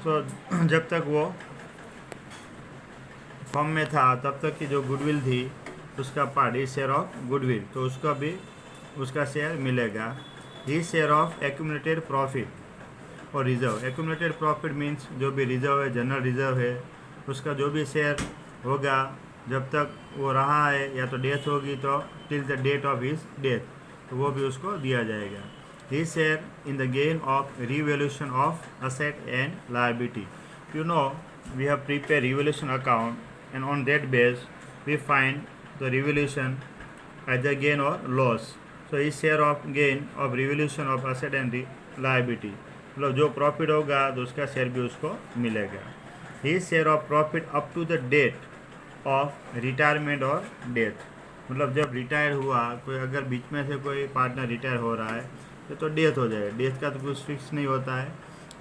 तो जब तक वो फॉर्म में था तब तक की जो गुडविल थी उसका part is share of goodwill, तो उसका भी उसका शेयर मिलेगा। ही शेयर ऑफ एक्यूमुलेटेड प्रॉफिट और रिजर्व। एक्यूमुलेटेड प्रॉफिट मीन्स जो भी रिजर्व है, जनरल रिजर्व है, उसका जो भी शेयर होगा जब तक वो रहा है, या तो डेथ होगी तो till the date of his death, तो वो भी उसको दिया जाएगा। He share in the gain of revaluation of asset and liability. You know we have prepared revaluation account, and on that base we find the revaluation either gain or loss. So his share of gain of revaluation of asset and liability, मतलब जो profit होगा तो उसका share भी उसको मिलेगा। his share of profit up to the date of retirement और death, मतलब जब रिटायर हुआ कोई, अगर बीच में से कोई पार्टनर रिटायर हो रहा है तो डेथ हो जाएगा। डेथ का तो कुछ फिक्स नहीं होता है।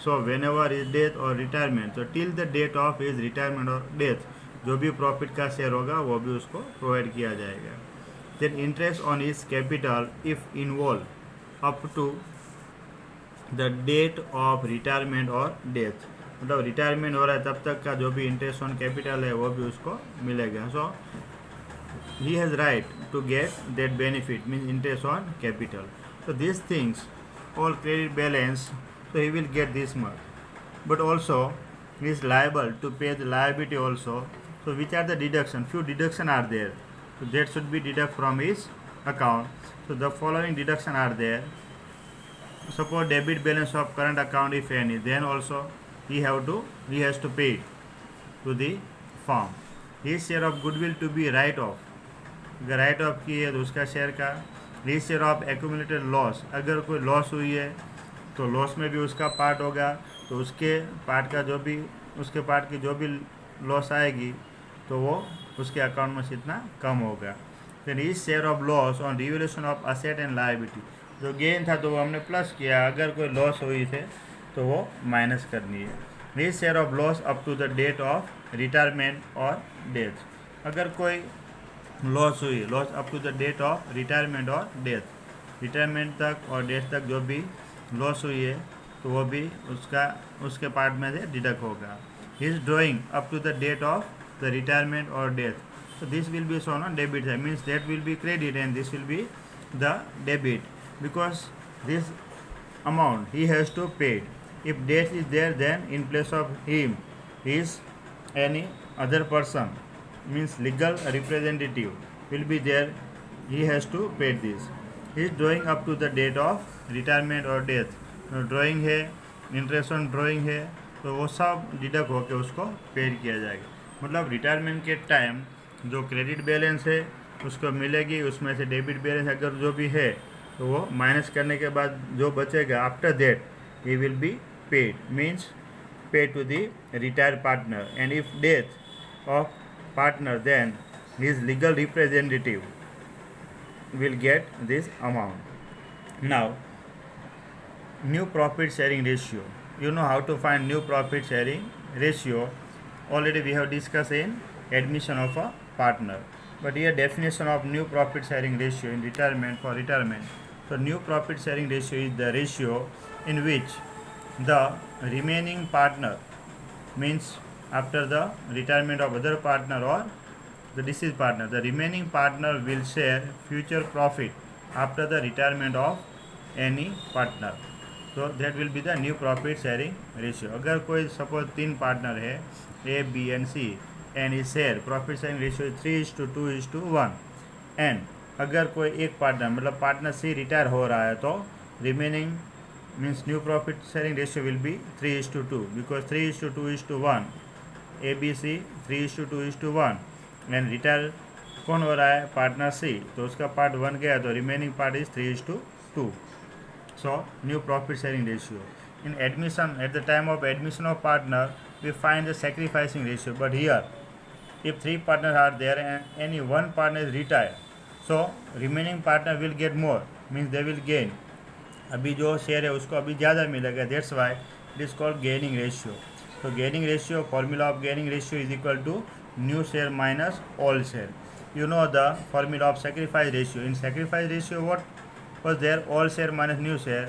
So whenever is death और रिटायरमेंट, तो till the date of is retirement और डेथ जो भी प्रॉफिट का शेयर होगा वो भी उसको प्रोवाइड किया जाएगा। Then interest on is capital if involve up to the date of retirement और डेथ, मतलब रिटायरमेंट हो रहा है तब तक का जो भी इंटरेस्ट ऑन कैपिटल है वो भी उसको मिलेगा। सो he has right to get that benefit, means interest on capital. So these things all credit balance, so he will get this much, but also he is liable to pay the liability also. So which are the deduction? Few deduction are there, so that should be deduct from his account. So the following deduction are there. Suppose debit balance of current account if any, then also he has to pay to the firm. His share of goodwill to be write off, अगर right of की है तो उसका share का। री share of accumulated loss, अगर कोई loss हुई है तो लॉस में भी उसका पार्ट होगा, तो उसके पार्ट का जो भी उसके पार्ट की जो भी लॉस आएगी तो वो उसके अकाउंट में से इतना कम होगा। देन री share of loss on revaluation of asset and liability, जो गेन था तो वो हमने प्लस किया, अगर कोई लॉस हुई थे तो वो माइनस करनी है। Re share of loss up to the date of retirement और डेथ, अगर कोई लॉस हुई, loss up to the date of retirement और डेथ, रिटायरमेंट तक और डेथ तक जो भी लॉस हुई है तो वो भी उसके पार्ट में से डिडक्ट होगा। His drawing up to the date of the retirement और death, so this will be shown on debit side, means that will be credit and this will be the debit, because this amount he has to pay. If death is there, then in place of him is any other person, means legal representative will be there, he has to pay this. He is drawing up to the date of retirement or death, drawing है, interest on drawing है, तो वो सब deduct होकर उसको paid किया जाएगा। मतलब रिटायरमेंट के टाइम जो क्रेडिट बैलेंस है उसको मिलेगी, उसमें से डेबिट बैलेंस अगर जो भी है तो वो माइनस करने के बाद जो बचेगा after that he will be paid, means paid to the retired partner, and if death of partner, then his legal representative will get this amount. Now, new profit sharing ratio. You know how to find new profit sharing ratio. Already we have discussed in admission of a partner, but here definition of new profit sharing ratio in retirement, for retirement. So new profit sharing ratio is the ratio in which the remaining partner, means after the retirement of other partner or the deceased partner, the remaining partner will share future profit after the retirement of any partner. So that will be the new profit sharing ratio. अगर कोई suppose 3 partner है A, B and C, and his share profit sharing ratio is 3:2:1, and अगर कोई एक partner मतलब partner C retire हो रहा है तो remaining means new profit sharing ratio will be 3:2, because 3:2:1 ABC 3:2:1, and retire कौन हो रहा है, पार्टनर सी, तो उसका पार्ट 1 गया तो remaining part is 3:2. So new profit sharing ratio in admission, at the time of admission of partner we find the sacrificing ratio, but here if 3 partners are there and any one partner is retired, so remaining partner will get more, means they will gain. अभी जो share है उसको अभी ज़्यादा मिलेगा, that's why it is called gaining ratio. So gaining ratio, formula of gaining ratio is equal to new share minus old share. You know the formula of sacrifice ratio. In sacrifice ratio, what was there? Old share minus new share.